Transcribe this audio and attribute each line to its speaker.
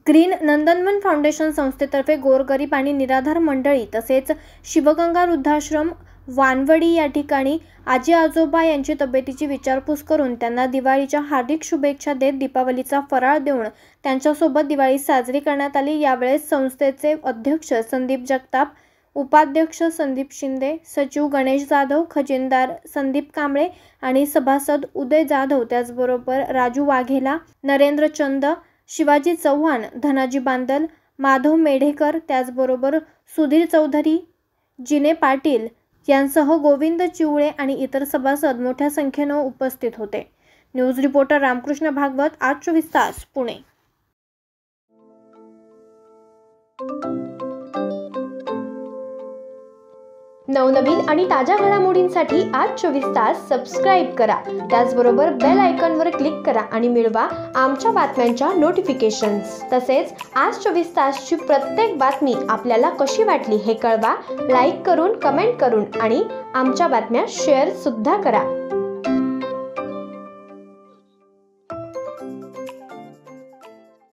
Speaker 1: Green नंदनवन foundation संस्थेतर्फे गोरगरीब आणि निराधार मंडळी तसेच शिवगंगा वृद्धाश्रम वानवडी या ठिकाणी आजी आजोबा यांची तब्येतीची विचारपूस करून त्यांना दिवाळीच्या हार्दिक शुभेच्छा देत दीपावलीचा फराळ देऊन त्यांच्यासोबत दिवाळी साजरी करण्यात आली। यावेळेस संस्थेचे अध्यक्ष संदीप जगताप, उपाध्यक्ष संदीप शिंदे, सचिव गणेश जाधव, खजिनदार संदीप कांबळे आणि सभासद उदय जाधव, त्याचबरोबर राजू वाघेला, नरेंद्र चंद, शिवाजी चव्हाण, धनाजी बांदल, माधव मेढेकर, त्याचबरोबर सुधीर चौधरी, जिने पाटील यांसह गोविंद चिवळे आणि इतर सभासद मोठ्या संख्येने उपस्थित होते। न्यूज रिपोर्टर रामकृष्ण भागवत, आज 24 तास, पुणे। नवनवीन आणि ताज्या घडामोडींसाठी आज 24 तास सबस्क्राईब करा। त्याचबरोबर बेल आयकॉनवर क्लिक करा आणि मिळवा आमच्या बातम्यांच्या नोटिफिकेशन्स। तसेच आज 24 तासची प्रत्येक बातमी आपल्याला कशी वाटली हे कळवा, लाईक करून, कमेंट करून आणि आमच्या बातम्या शेअर सुद्धा करा।